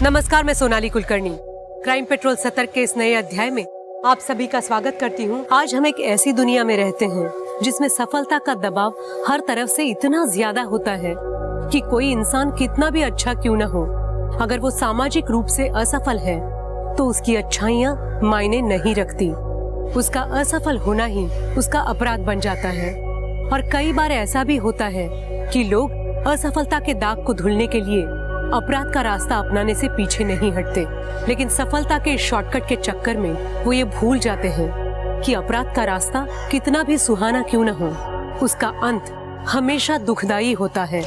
नमस्कार, मैं Sonali Kulkarni. Crime petrol सतर्क के इस नए अध्याय में आप सभी का स्वागत करती हूँ। आज हम एक ऐसी दुनिया में रहते हैं जिसमें सफलता का दबाव हर तरफ से इतना ज्यादा होता है कि कोई इंसान कितना भी अच्छा क्यों न हो, अगर वो सामाजिक रूप से असफल है तो उसकी अच्छाइयाँ मायने नहीं रखती। उसका असफल होना ही उसका अपराध बन जाता है। और कई बार ऐसा भी होता है कि लोग असफलता के दाग को धुलने के लिए अपराध का रास्ता अपनाने से पीछे नहीं हटते, लेकिन सफलता के शॉर्टकट के चक्कर में वो ये भूल जाते हैं कि अपराध का रास्ता कितना भी सुहाना क्यों न हो, उसका अंत हमेशा दुखदाई होता है।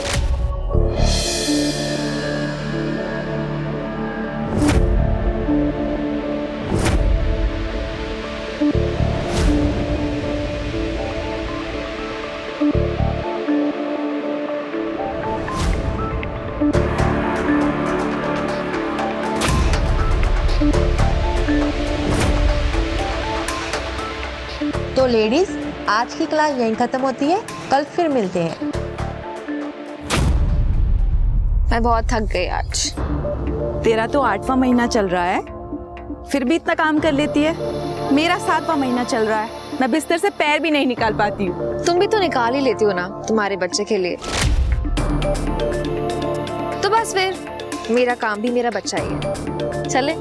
तो लेडीज, आज की क्लास यहीं खत्म होती है, कल फिर मिलते हैं। मैं बहुत थक गई आज। तेरा तो 8वां महीना चल रहा है, फिर भी इतना काम कर लेती है। मेरा 7वां महीना चल रहा है, मैं बिस्तर से पैर भी नहीं निकाल पाती हूँ। तुम भी तो निकाल ही लेती हो ना तुम्हारे बच्चे के लिए। तो बस फिर मेरा काम भी मेरा बच्चा ही है। चले।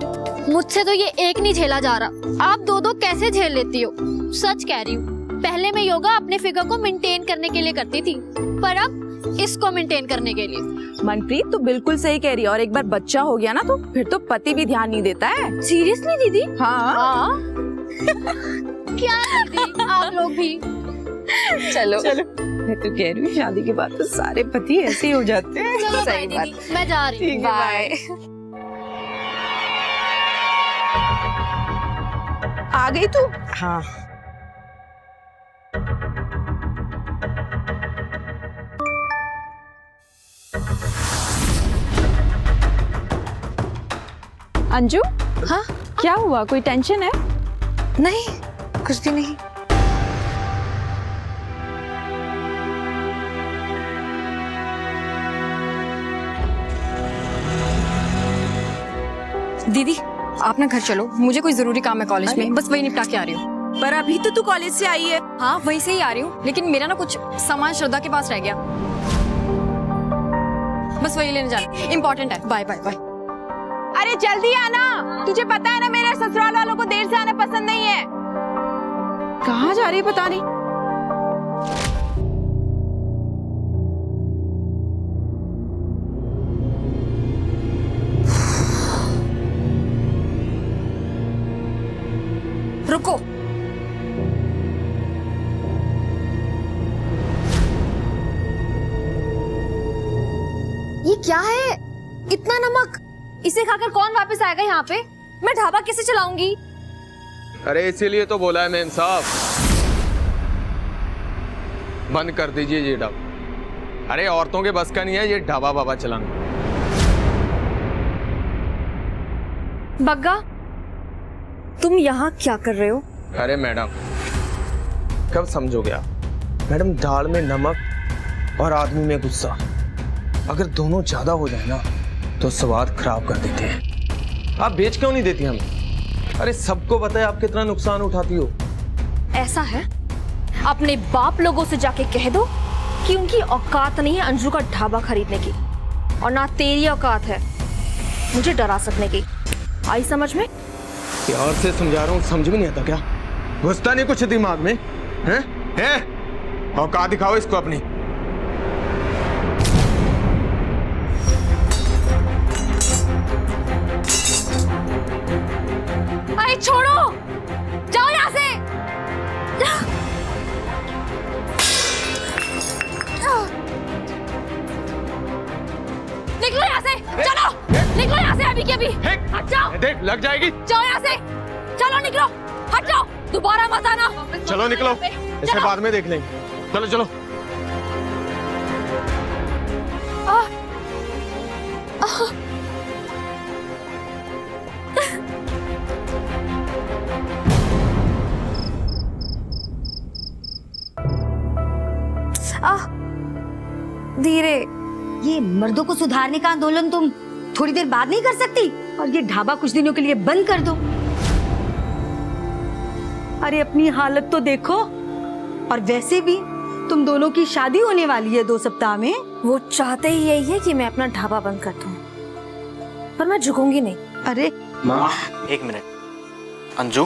मुझसे तो ये एक नहीं झेला जा रहा, आप दो दो कैसे झेल लेती हो? सच कह रही हूँ, पहले मैं योगा अपने फिगर को मेंटेन करने के लिए करती थी, पर अब इसको मेंटेन करने के लिए। मनप्रीत, तू बिल्कुल सही कह रही है। और एक बार बच्चा हो गया ना तो फिर तो पति भी ध्यान नहीं देता है। सीरियसली दीदी? हाँ। क्या दीदी, आप लोग भी। चलो चलो, मैं तो कह रही हूँ शादी के बाद तो सारे पति ऐसे ही हो जाते हैं। चलो सही बाय बात। दीदी, मैं जा रही हूँ। बाय। आ गई तू? हाँ। अंजू, हाँ? क्या हुआ? कोई टेंशन है? नहीं, कुछ भी नहीं। दीदी, आप ना घर चलो, मुझे कोई जरूरी काम है कॉलेज में, बस वही निपटा के आ रही हूँ। पर अभी तो तू कॉलेज से आई है। हाँ, वहीं से ही आ रही हूँ, लेकिन मेरा ना कुछ सामान श्रद्धा के पास रह गया, बस वही लेने जाना, इम्पोर्टेंट है। Bye bye bye. अरे जल्दी आना, तुझे पता है ना मेरे ससुराल वालों को देर से आना पसंद नहीं है। कहाँ जा रही है पता नहीं। रुको, ये क्या है? इतना नमक, इसे खाकर कौन वापस आएगा यहाँ पे? मैं ढाबा कैसे चलाऊंगी? अरे इसीलिए तो बोला है मेम साहब, बंद कर दीजिए ये ढाबा। अरे औरतों के बस का नहीं है ये ढाबा बाबा चलाना। बग्गा, तुम यहाँ क्या कर रहे हो? अरे मैडम, कब समझोगे आप? मैडम, दाल में नमक और आदमी में गुस्सा, अगर दोनों ज्यादा हो जाए ना तो स्वाद खराब कर देते हैं। आप बेच क्यों नहीं देती हमें? अरे सबको पता है आप कितना नुकसान उठाती हो। ऐसा है, अपने बाप लोगों से जाके कह दो कि उनकी औकात नहीं है अंजू का ढाबा खरीदने की, और ना तेरी औकात है मुझे डरा सकने की। आई समझ में? प्यार से समझा रहा हूँ, समझ में नहीं आता क्या? घुसता नहीं कुछ दिमाग में? हैं? औकात दिखाओ इसको अपनी। अरे छोड़ो, जाओ यहाँ से। निकलो यहाँ से, चलो निकलो यहाँ से अभी के अभी। हट जाओ। देख लग जाएगी। जाओ यहाँ से, चलो निकलो, हट जाओ, दोबारा मत आना। चलो निकलो, इसे बाद में देख लेंगे। चलो चलो। धीरे। ये मर्दों को सुधारने का आंदोलन तुम थोड़ी देर बाद नहीं कर सकती? और ये ढाबा कुछ दिनों के लिए बंद कर दो। अरे अपनी हालत तो देखो। और वैसे भी तुम दोनों की शादी होने वाली है 2 सप्ताह में। वो चाहते ही यही है कि मैं अपना ढाबा बंद कर दूं, पर मैं झुकूंगी नहीं। अरे माँ, एक मिनट। अंजू,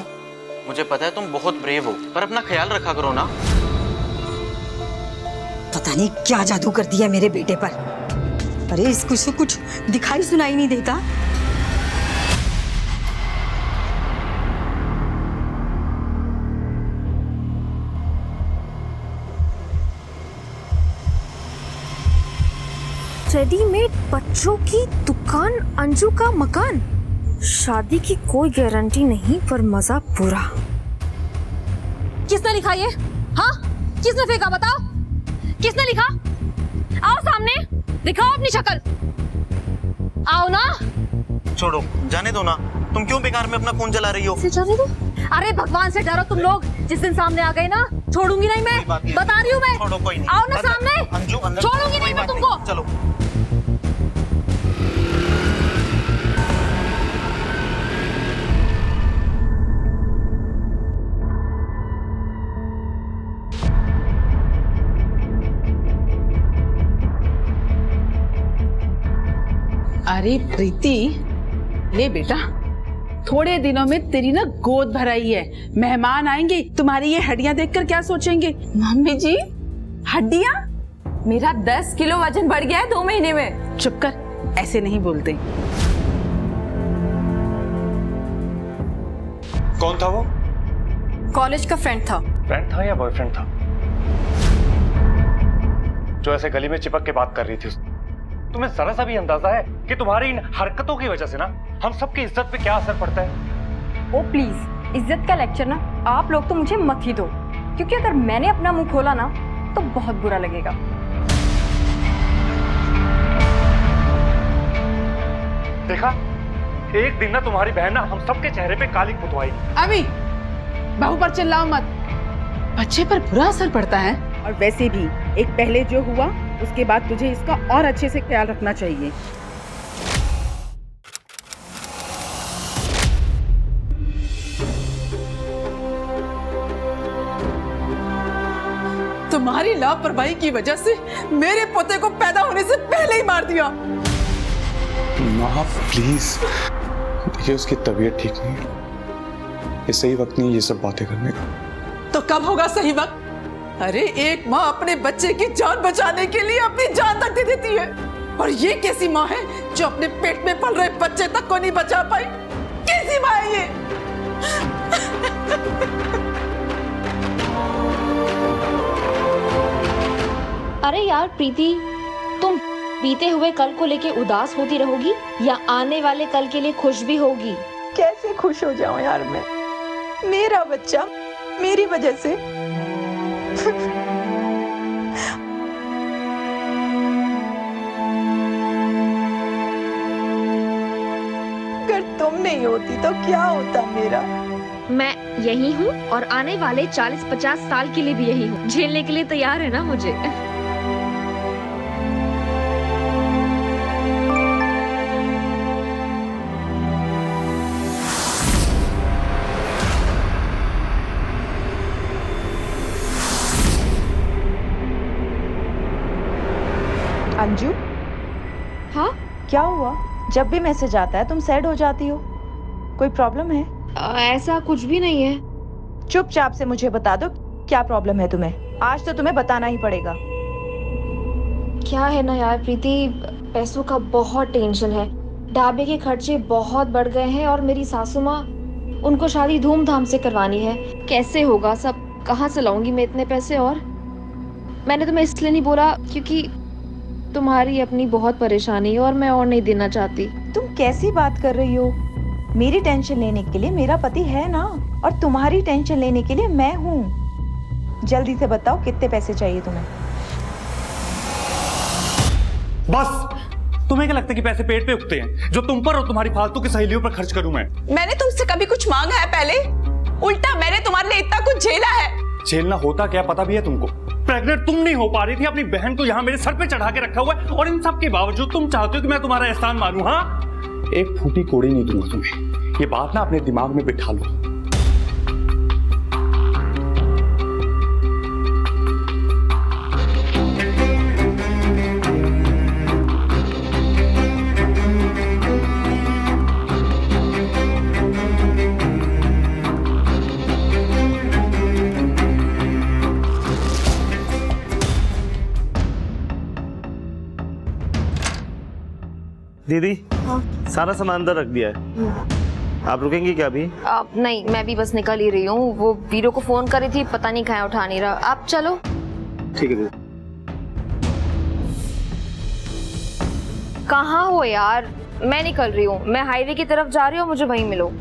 मुझे पता है तुम बहुत ब्रेव हो, पर अपना ख्याल रखा करो ना। पता नहीं क्या जादू कर दिया मेरे बेटे पर। अरे इसको से कुछ दिखाई सुनाई नहीं देता। रेडीमेड बच्चों की दुकान, अंजू का मकान। शादी की कोई गारंटी नहीं, पर मजा पूरा। किसने लिखा ये? हाँ, किसने फेंका बताओ? किसने लिखा? आओ सामने, दिखाओ अपनी शक्ल। आओ ना। छोड़ो, जाने दो ना। तुम क्यों बेकार में अपना फोन चला रही हो? जाने दो। अरे भगवान से डरो तुम लोग। जिस दिन सामने आ गए ना, छोड़ूंगी नहीं मैं। बता रही हूँ मैं। छोड़ो, कोई नहीं। आओ ना सामने। अंजू, अंदर छोड़ूंगी नहीं मैं तुमको। चलो। अरे प्रीति, ले बेटा, थोड़े दिनों में तेरी ना गोद भराई है। मेहमान आएंगे, तुम्हारी ये हड्डियां देखकर क्या सोचेंगे? मम्मी जी, हड्डियां? मेरा 10 किलो वजन बढ़ गया है 2 महीने में। चुप कर, ऐसे नहीं बोलते। कौन था वो? कॉलेज का फ्रेंड था। फ्रेंड था या बॉयफ्रेंड था? जो ऐसे गली में चिपक के बात कर रही थी उसने। तुम्हें जरा सा भी अंदाजा है कि तुम्हारी इन हरकतों की वजह से ना हम सबकी इज्जत पे क्या असर पड़ता है? ओ प्लीज, इज्जत का लेक्चर ना आप लोग तो मुझे मत ही दो, क्योंकि अगर मैंने अपना मुंह खोला ना तो बहुत बुरा लगेगा। देखा, एक दिन ना तुम्हारी बहन ना हम सबके चेहरे पे कालिक पुतवाई। अभी बहू पर चिल्लाओ मत, बच्चे पर बुरा असर पड़ता है। और वैसे भी एक पहले जो हुआ, उसके बाद तुझे इसका और अच्छे से ख्याल रखना चाहिए। तुम्हारी लापरवाही की वजह से मेरे पोते को पैदा होने से पहले ही मार दिया। माँ प्लीज, देखिए उसकी तबीयत ठीक नहीं है। ये सही वक्त नहीं ये सब बातें करने का। तो कब होगा सही वक्त? अरे एक माँ अपने बच्चे की जान बचाने के लिए अपनी जान तक दे देती है, और ये कैसी माँ है जो अपने पेट में पल रहे बच्चे तक को नहीं बचा पाई? कैसी माँ है ये? अरे यार प्रीति, तुम बीते हुए कल को लेके उदास होती रहोगी या आने वाले कल के लिए खुश भी होगी? कैसे खुश हो जाऊं यार मैं? मेरा बच्चा मेरी वजह से। अगर तुम नहीं होती तो क्या होता मेरा? मैं यही हूँ और आने वाले 40-50 साल के लिए भी यही हूँ। झेलने के लिए तैयार है ना मुझे? अंजू, हाँ, क्या हुआ? जब भी मैसेज आता है तुम सैड हो जाती हो। कोई प्रॉब्लम है? ऐसा कुछ भी नहीं है। चुपचाप से मुझे बता दो क्या प्रॉब्लम है तुम्हें। आज तो तुम्हें बताना ही पड़ेगा। क्या है ना यार प्रीति, पैसों का बहुत टेंशन है। ढाबे के खर्चे बहुत बढ़ गए हैं और मेरी सासू माँ, उनको शादी धूमधाम से करवानी है। कैसे होगा सब? कहाँ से लाऊंगी मैं इतने पैसे? और मैंने तुम्हें इसलिए नहीं बोला क्योंकि तुम्हारी अपनी बहुत परेशानी है और मैं और नहीं देना चाहती। तुम कैसी बात कर रही हो? मेरी टेंशन लेने के लिए मेरा पति है ना, और तुम्हारी टेंशन लेने के लिए मैं हूँ। जल्दी से बताओ कितने पैसे चाहिए तुम्हें? बस, तुम्हें क्या लगता है कि पैसे पेट पे उगते हैं जो तुम पर और तुम्हारी फालतू की सहेलियों पर खर्च करूं मैं? मैंने तुमसे कभी कुछ मांगा है पहले? उल्टा मैंने तुम्हारे लिए इतना कुछ झेला है। झेलना होता क्या पता भी है तुमको? प्रेग्नेंट तुम नहीं हो पा रही थी, अपनी बहन को यहाँ मेरे सर पे चढ़ा के रखा हुआ है, और इन सब के बावजूद तुम चाहते हो कि मैं तुम्हारा एहसान मानूं? हाँ, एक फूटी कोड़ी नहीं दूंगा तुम्हें, ये बात ना अपने दिमाग में बिठा लो। दीदी, सारा सामान अंदर रख दिया है, आप रुकेंगी क्या अभी? नहीं, मैं भी बस निकल ही रही हूँ। वो वीरो को फोन करी थी, पता नहीं कहाँ उठा नहीं रहा। आप चलो। ठीक है दीदी। कहाँ हो यार? मैं निकल रही हूँ, मैं हाईवे की तरफ जा रही हूँ, मुझे वहीं मिलो।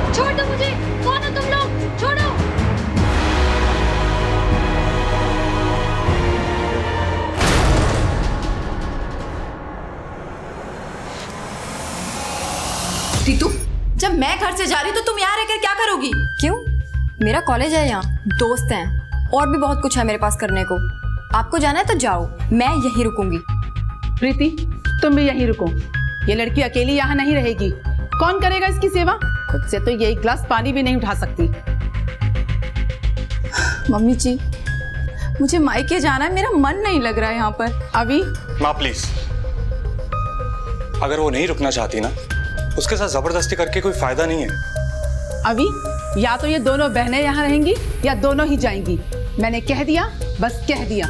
छोड़ दो मुझे, कौन हो तुम लोग? छोड़ो। रितु, जब मैं घर से जा रही हूँ तो तुम यहाँ रहकर क्या करोगी? क्यों? मेरा कॉलेज है, यहाँ दोस्त हैं, और भी बहुत कुछ है मेरे पास करने को। आपको जाना है तो जाओ, मैं यहीं रुकूंगी। प्रीति, तुम भी यहीं रुको, ये लड़की अकेली यहाँ नहीं रहेगी। कौन करेगा इसकी सेवा? खुद से तो ये एक गिलास पानी भी नहीं उठा सकती। मम्मी जी, मुझे मायके जाना है, मेरा मन नहीं लग रहा है यहाँ पर। अभी माँ प्लीज, अगर वो नहीं रुकना चाहती ना, उसके साथ जबरदस्ती करके कोई फायदा नहीं है। अभी या तो ये दोनों बहनें यहाँ रहेंगी या दोनों ही जाएंगी। मैंने कह दिया, बस कह दिया।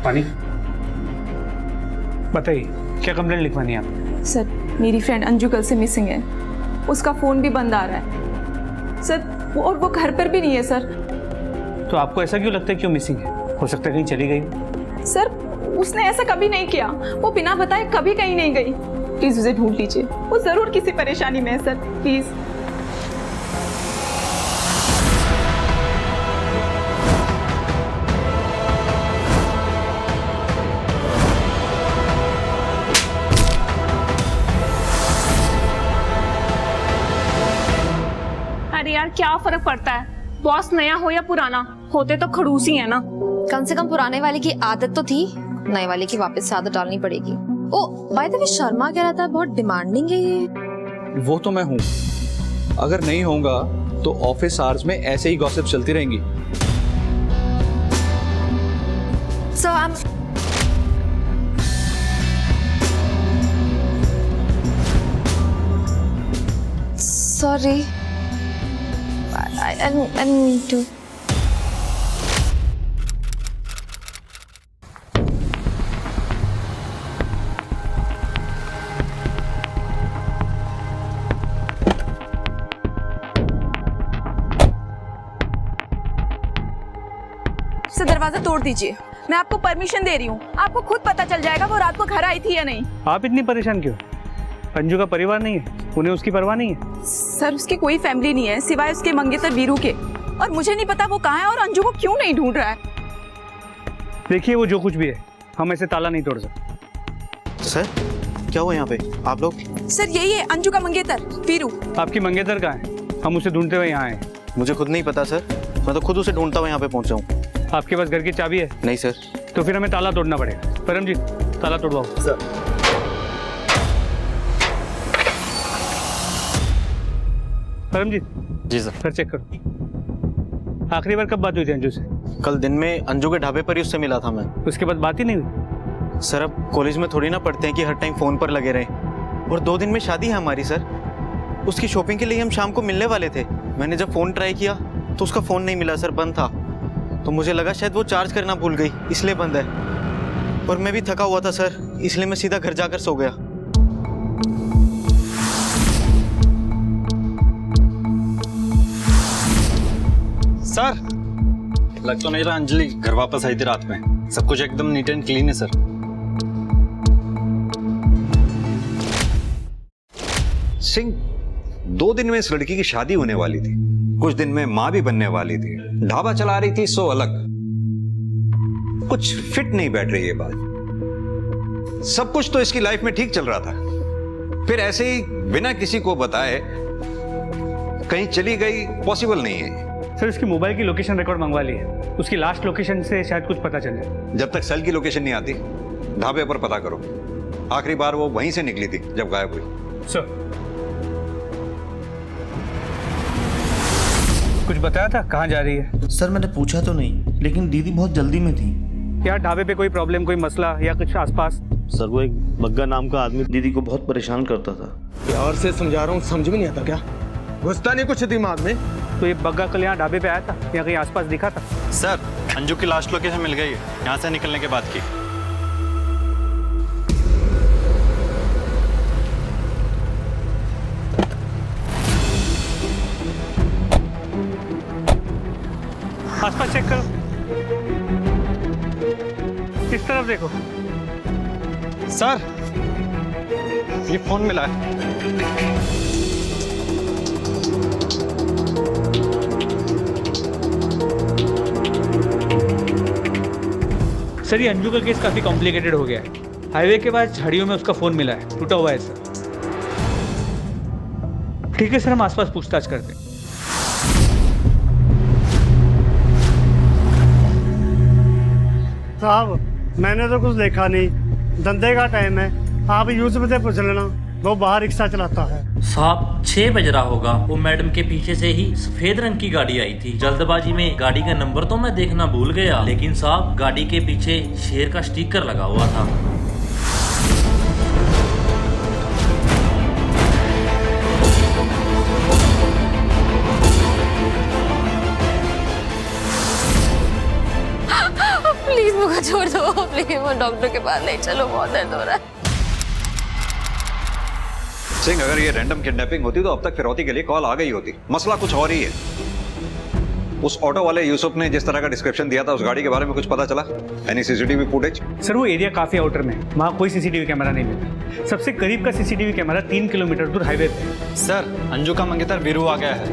पानी, बताइए क्या कंप्लेंट लिखवानी है आप? सर, मेरी फ्रेंड अंजू कल से मिसिंग है, उसका फोन भी बंद आ रहा है सर, और वो घर पर भी नहीं है सर। तो आपको ऐसा क्यों लगता है क्यों मिसिंग है? हो सकता है कहीं चली गई। सर, उसने ऐसा कभी नहीं किया, वो बिना बताए कभी कहीं नहीं गई। प्लीज उसे ढूंढ लीजिए, वो जरूर किसी परेशानी में है सर, प्लीज। अरे यार, क्या फर्क पड़ता है, बॉस नया हो या पुराना, होते तो खड़ूस ही है ना। कम से कम पुराने वाले की आदत तो थी, नए वाले की वापस से आदत डालनी पड़ेगी। ओ बाय द वे, शर्मा कह रहा था बहुत डिमांडिंग है ये। वो तो मैं हूँ, अगर नहीं होगा तो ऑफिस आवर्स में ऐसे ही गॉसिप चलती रहेंगी। So I'm sorry. I need to. से दरवाजा तोड़ दीजिए, मैं आपको परमिशन दे रही हूँ। आपको खुद पता चल जाएगा वो रात को घर आई थी या नहीं। आप इतनी परेशान क्यों? अंजू का परिवार नहीं है, उन्हें उसकी परवाह नहीं है। सर, उसकी कोई फैमिली नहीं है सिवाय उसके मंगेतर वीरू के, और मुझे नहीं पता वो कहाँ है और अंजू को क्यों नहीं ढूंढ रहा है। देखिए, वो जो कुछ भी है, हम ऐसे ताला नहीं तोड़ सकते। सर, क्या हुआ यहाँ पे? आप लोग? सर, यही है अंजू का मंगेतर वीरू। आपकी मंगेतर कहाँ है? हम उसे ढूंढते हुए यहाँ आए। मुझे खुद नहीं पता सर, मैं तो खुद उसे ढूंढता हुआ यहाँ पे पहुँचा हूँ। आपके पास घर की चाबी है? नहीं सर। तो फिर हमें ताला तोड़ना पड़ेगा। परमजीत, ताला तोड़वाओ। सर। परमजीत। जी सर। घर चेक करो। आखिरी बार कब बात हुई थी अंजू से? कल दिन में अंजू के ढाबे पर ही उससे मिला था मैं। उसके बाद बात ही नहीं हुई? सर अब कॉलेज में थोड़ी ना पढ़ते हैं कि हर टाइम फ़ोन पर लगे रहें। और 2 दिन में शादी है हमारी सर। उसकी शॉपिंग के लिए हम शाम को मिलने वाले थे। मैंने जब फ़ोन ट्राई किया तो उसका फ़ोन नहीं मिला सर, बंद था। तो मुझे लगा शायद वो चार्ज करना भूल गई, इसलिए बंद है। और मैं भी थका हुआ था सर, इसलिए मैं सीधा घर जाकर सो गया। सर लग तो नहीं रहा अंजलि घर वापस आई थी रात में। सब कुछ एकदम नीट एंड क्लीन है सर। सिंह, 2 दिन में इस लड़की की शादी होने वाली थी, कुछ दिन में मां भी बनने वाली थी, ढाबा चला रही थी सो अलग। कुछ फिट नहीं बैठ रही ये बात। सब कुछ तो इसकी लाइफ में ठीक चल रहा था, फिर ऐसे ही बिना किसी को बताए कहीं चली गई, पॉसिबल नहीं है। सर उसकी मोबाइल की लोकेशन रिकॉर्ड मंगवा ली है, उसकी लास्ट लोकेशन से शायद कुछ पता चल जाए। जब तक सेल की लोकेशन नहीं आती ढाबे पर पता करो। आखिरी बार वो वहीं से निकली थी जब गायब हुई। सर कुछ बताया था कहाँ जा रही है? सर मैंने पूछा तो नहीं, लेकिन दीदी बहुत जल्दी में थी। क्या ढाबे पे कोई प्रॉब्लम, कोई मसला या कुछ आसपास? सर वो एक बग्गा नाम का आदमी दीदी को बहुत परेशान करता था। प्यार से समझा रहा हूँ, समझ में नहीं आता क्या? घुसता नहीं कुछ दिमाग में। तो ये बग्गा कल यहाँ ढाबे पे आया था या कहीं आसपास दिखा था? सर अंजू की लास्ट लोकेशन मिल गई है, यहाँ से निकलने के बाद की। आसपास चेक करो, इस तरफ देखो। सर ये फोन मिला है। सर ये अंजू का केस काफी कॉम्प्लिकेटेड हो गया है। हाईवे के बाद झाड़ियों में उसका फोन मिला है, टूटा हुआ है सर। ठीक है सर, हम आसपास पूछताछ करते हैं। साहब मैंने तो कुछ देखा नहीं, धंधे का टाइम है, आप यूसुफ से पूछ लेना, वो बाहर रिक्शा चलाता है। साहब 6 बज रहा होगा, वो मैडम के पीछे से ही सफेद रंग की गाड़ी आई थी। जल्दबाजी में गाड़ी का नंबर तो मैं देखना भूल गया, लेकिन साहब गाड़ी के पीछे शेर का स्टिकर लगा हुआ था। प्लीज मुझे छोड़ दो, प्लीज वो डॉक्टर के पास नहीं, चलो बहुत दर्द हो रहा है। सिंह, अगर ये रैंडम किडनैपिंग होती तो अब तक फिरौती के लिए कॉल आ गई होती। मसला कुछ और ही है। उस ऑटो वाले यूसुफ ने जिस तरह का डिस्क्रिप्शन दिया था, उस गाड़ी के बारे में कुछ पता चला? Any CCTV footage? सर वो एरिया काफी आउटर में, वहाँ कोई सीसीटीवी कैमरा नहीं मिला। सबसे करीब का सीसीटीवी कैमरा 3 किलोमीटर दूर हाईवे पे। सर अंजू का मंगेतर वीरू आ गया है।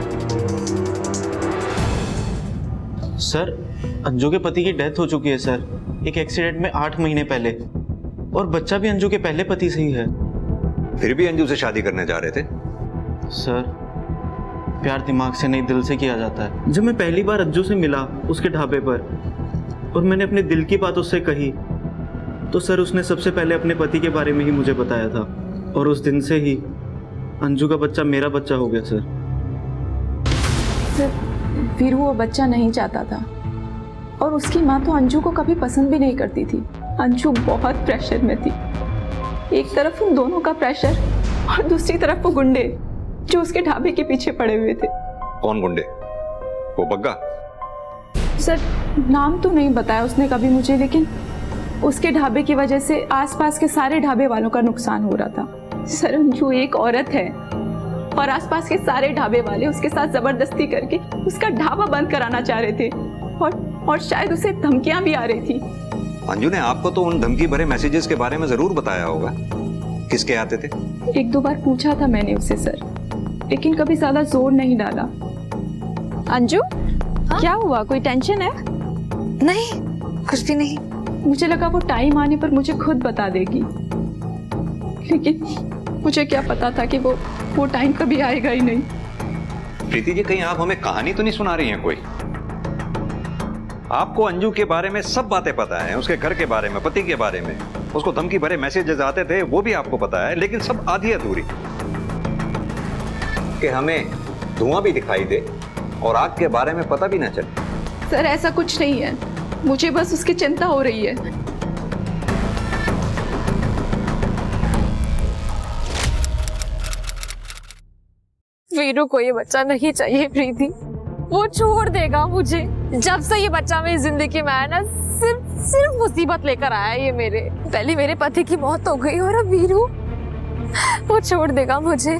सर अंजू के पति की डेथ हो चुकी है सर, एक एक्सीडेंट में 8 महीने पहले, और बच्चा भी अंजू के पहले पति से ही है। फिर भी अंजू से शादी करने जा रहे थे? सर प्यार दिमाग से नहीं, दिल से किया जाता है। जब मैं पहली बार अंजू से मिला उसके ढाबे पर और मैंने अपने दिल की बात उससे कही, तो सर उसने सबसे पहले अपने पति के बारे में ही मुझे बताया था, और उस दिन से ही अंजू का बच्चा मेरा बच्चा हो गया सर। फिर वो बच्चा नहीं चाहता था, और उसकी माँ तो अंजू को कभी पसंद भी नहीं करती थी। अंजू बहुत प्रेशर में थी, एक तरफ उन दोनों का प्रेशर और दूसरी तरफ वो गुंडे जो उसके ढाबे के पीछे पड़े हुए थे। कौन गुंडे? वो बग्गा? सर नाम तो नहीं बताया उसने कभी मुझे, लेकिन उसके ढाबे की वजह से आसपास के सारे ढाबे वालों का नुकसान हो रहा था। सर अंजू एक औरत है और आसपास के सारे ढाबे वाले उसके साथ जबरदस्ती करके उसका ढाबा बंद कराना चाह रहे थे, और शायद उसे धमकियां भी आ रही थी। अंजू ने आपको तो उन धमकी भरे मैसेजेस के बारे में जरूर बताया होगा। किसके आते थे? 1-2 बार पूछा था मैंने उससे सर, लेकिन कभी ज्यादा जोर नहीं डाला। अंजू क्या हुआ, कोई टेंशन है? नहीं, कुछ भी नहीं। मुझे लगा वो टाइम आने पर मुझे खुद बता देगी, लेकिन मुझे क्या पता था कि वो टाइम कभी आएगा ही नहीं। प्रीति जी, कहीं आप हमें कहानी तो नहीं सुना रही हैं कोई? आपको अंजू के बारे में सब बातें पता है, उसके घर के बारे में, पति के बारे में, उसको धमकी भरे मैसेजेस आते थे वो भी आपको पता है, लेकिन सब आधी अधूरी। कि हमें धुआं भी दिखाई दे और आग के बारे में पता भी ना चले। सर ऐसा कुछ नहीं है, मुझे बस उसकी चिंता हो रही है। वीरू को ये बच्चा नहीं चाहिए प्रीति, वो छोड़ देगा मुझे। जब से ये बच्चा मेरी जिंदगी में आया ना, सिर्फ मुसीबत लेकर आया ये मेरे। पहले मेरे पति की मौत हो गई और अब वीरू, वो छोड़ देगा मुझे।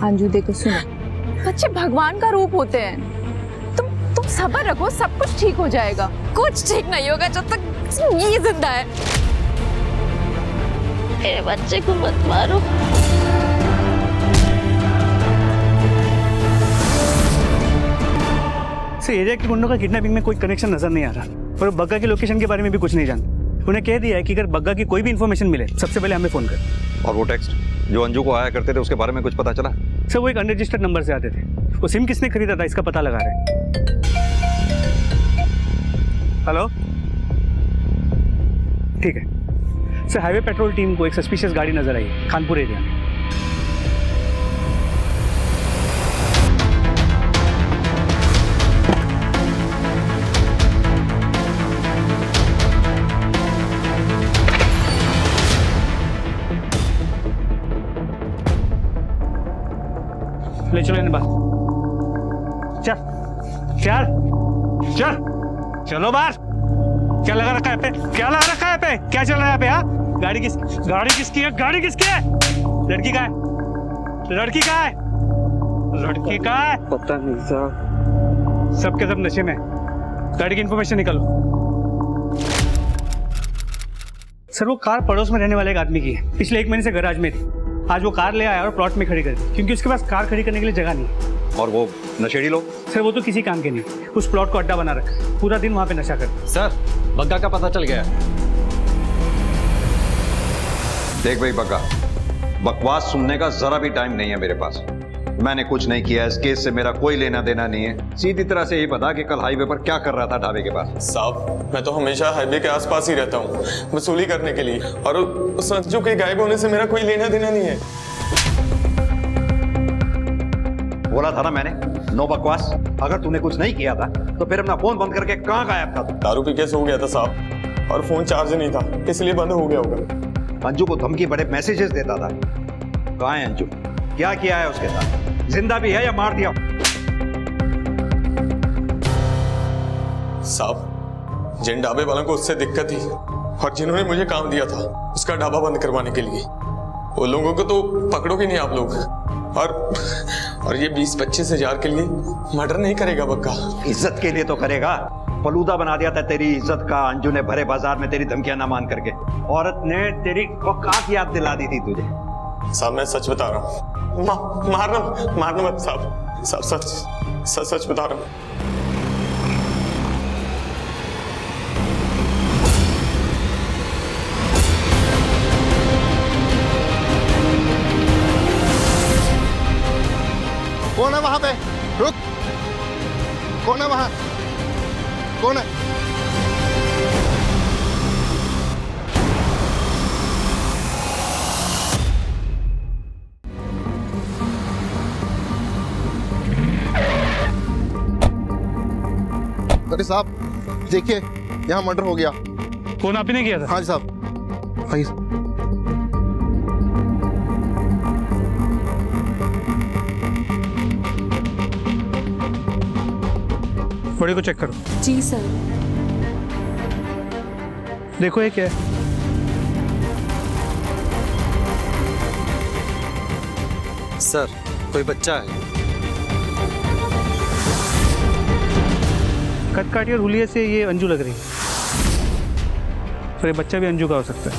अंजू देखो सुनो, बच्चे भगवान का रूप होते हैं, तुम सब्र रखो, सब कुछ ठीक हो जाएगा। कुछ ठीक नहीं होगा जब तक ये जिंदा है। मेरे बच्चे को मत मारो। एरिया के गुंडों का किडनैपिंग में कोई कनेक्शन नजर नहीं आ रहा और बग्गा की लोकेशन के बारे में भी कुछ नहीं जानते। उन्हें कह दिया है कि अगर बग्गा की कोई भी इन्फॉर्मेशन मिले सबसे पहले हमें फोन कर। और वो टेक्स्ट जो अंजू को आया करते थे उसके बारे में कुछ पता चला? सर वो एक अनरजिस्टर्ड नंबर से आते थे, वो सिम किसने खरीदा था इसका पता लगा रहे हैं। हेलो, ठीक है सर, हाईवे पेट्रोल टीम को एक सस्पिशियस गाड़ी नजर आई खानपुर एरिया में। ले चलो इन्हें बाहर, चल चल चल, चलो बाहर। क्या लगा रखा है पे, क्या लगा रखा है पे, क्या चल रहा है पे? हाँ, गाड़ी किसकी है? गाड़ी किसकी है? लड़की का है? लड़की का है? लड़की का है? पता नहीं साहब, सबके सब नशे में। गाड़ी की इंफॉर्मेशन निकालो। सर वो कार पड़ोस में रहने वाले एक आदमी की है, पिछले 1 महीने से गैराज में थी। आज वो कार ले आया और प्लॉट में खड़ी कर दी क्योंकि उसके पास कार खड़ी करने के लिए जगह नहीं है। और वो नशेड़ी लोग? सर वो तो किसी काम के नहीं, उस प्लॉट को अड्डा बना रखा, पूरा दिन वहाँ पे नशा करते। सर बग्गा का पता चल गया। देख भाई बग्गा, बकवास सुनने का जरा भी टाइम नहीं है मेरे पास। मैंने कुछ नहीं किया, इस केस से मेरा कोई लेना देना नहीं है। सीधी तरह से यही बता कि कल हाईवे पर क्या कर रहा था ढाबे के पास। साहब मैं तो हमेशा हाईवे के आसपास ही रहता हूँ वसूली करने के लिए, और उस अंजू के गायब होने से मेरा कोई लेना देना नहीं है। बोला था ना मैंने, नो बकवास। अगर तूने कुछ नहीं किया था तो फिर अपना फोन बंद करके कहाँ गायब था तू? दारू पी के सो गया था साहब, और फोन चार्ज नहीं था इसलिए बंद हो गया होगा। अंजू को धमकी बड़े मैसेजेस देता था। कहाँ है अंजू? क्या किया है उसके साथ? जिंदा भी है या मार दिया? साहब जिन ढाबे वालों को उससे दिक्कत थी और जिन्होंने मुझे काम दिया था उसका ढाबा बंद करवाने के लिए, वो लोगों को तो पकड़ोगे नहीं आप लोग। और ये 20-25 हजार के लिए मर्डर नहीं करेगा बग्गा। इज्जत के लिए तो करेगा। फलूदा बना दिया था तेरी इज्जत का अंजू ने भरे बाजार में तेरी धमकियां ना मान करके। औरत ने तेरी औकात याद दिला दी थी तुझे। साहब मैं सच बता रहा हूँ, मारना मत साहब, सच बता रहा हूँ। कौन है वहां पे? रुक, कौन है वहां? कौन है? अरे साहब देखिए, यहाँ मर्डर हो गया। कौन, आप ही ने किया था? हाँ जी साहब। हाँ जी। बॉडी को चेक करो। जी सर। देखो ये क्या है? सर कोई बच्चा है। कटकाठी और हुलिये से ये अंजू लग रही है, तो ये बच्चा भी अंजू का हो सकता है।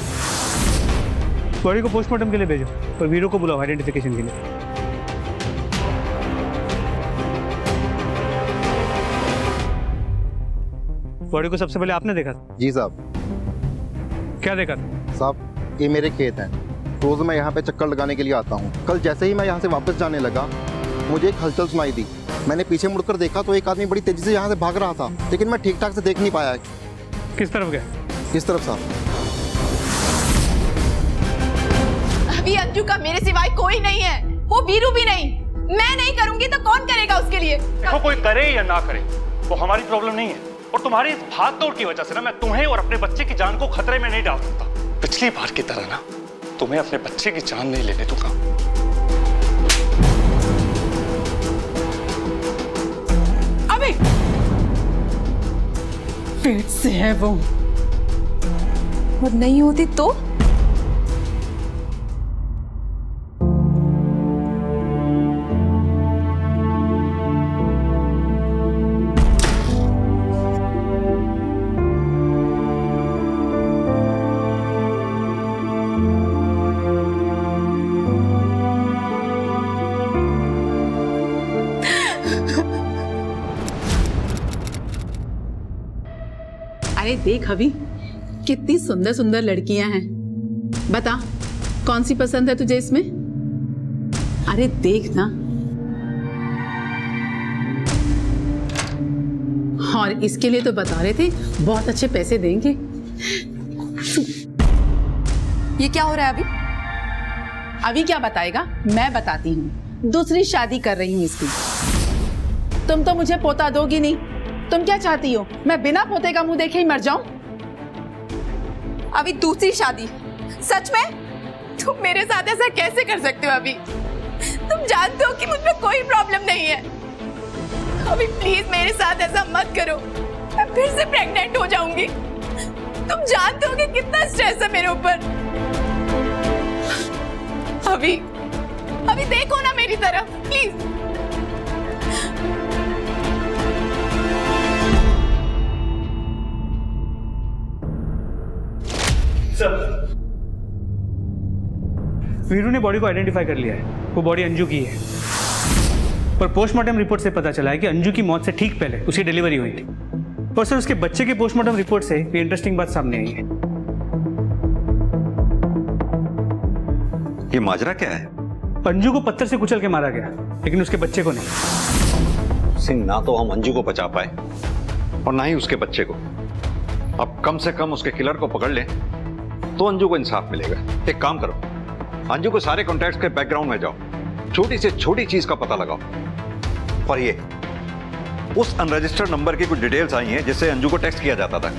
बॉडी को पोस्टमार्टम के लिए भेजो और वीरू को बुलाओ आइडेंटिफिकेशन के लिए। बॉडी को सबसे पहले आपने देखा था? जी साहब। क्या देखा था? साहब ये मेरे खेत हैं, रोज मैं यहाँ पे चक्कर लगाने के लिए आता हूँ। कल जैसे ही मैं यहाँ से वापस जाने लगा मुझे एक हलचल सुनाई दी। मैंने पीछे मुड़कर देखा तो एक आदमी बड़ी तेजी से यहाँ से भाग रहा था, लेकिन मैं ठीक ठाक से देख नहीं पाया। किस तरफ गया? किस तरफ साहब? अभी अंजू का मेरे सिवाय कोई नहीं है, वो वीरू भी नहीं। मैं नहीं करूंगी तो कौन करेगा उसके लिए? देखो कोई करे या ना करे, वो हमारी प्रॉब्लम नहीं है। और तुम्हारी इस भाग दौड़ की वजह से ना मैं तुम्हें और अपने बच्चे की जान को खतरे में नहीं डाल सकता। पिछली बार की तरह ना तुम्हें अपने बच्चे की जान नहीं लेने दूंगा। अबे पेट से है वो, और नहीं होती तो? अरे देख अभी कितनी सुंदर सुंदर लड़कियां हैं, बता कौन सी पसंद है तुझे इसमें? अरे देख ना। और इसके लिए तो बता रहे थे बहुत अच्छे पैसे देंगे। ये क्या हो रहा है अभी? अभी क्या बताएगा, मैं बताती हूँ। दूसरी शादी कर रही हूँ इसकी। तुम तो मुझे पोता दोगी नहीं। तुम क्या चाहती हो, मैं बिना पोते का मुंह देखे ही मर जाऊं? अभी दूसरी शादी? सच में? तुम मेरे साथ ऐसा कैसे कर सकते हो अभी? तुम जानते हो कि मुझमें कोई प्रॉब्लम नहीं है। अभी प्लीज मेरे साथ ऐसा मत करो, मैं फिर से प्रेग्नेंट हो जाऊंगी। तुम जानते हो कि कितना स्ट्रेस है मेरे ऊपर। अभी देखो ना मेरी तरफ प्लीज। सर, वीरू ने बॉडी को आइडेंटिफाई कर लिया है। वो बॉडी अंजू की है, पर पोस्टमार्टम रिपोर्ट से पता चला है कि अंजू की मौत से ठीक पहले उसकी डिलीवरी हुई थी। और सर, उसके बच्चे के पोस्टमार्टम रिपोर्ट से ये इंटरेस्टिंग बात सामने आई है। ये माजरा क्या है? अंजू को पत्थर से कुचल के मारा गया, लेकिन उसके बच्चे को नहीं। सिंह, ना तो हम अंजू को बचा पाए और ना ही उसके बच्चे को। अब कम से कम उसके किलर को पकड़ लें तो अंजू को इंसाफ मिलेगा। एक काम करो, अंजू को सारे कॉन्टैक्ट्स के बैकग्राउंड में जाओ, छोटी से छोटी चीज का पता लगाओ। और ये उस अनरजिस्टर्ड नंबर की कुछ डिटेल्स आई हैं जिससे अंजू को टेक्स्ट किया जाता था।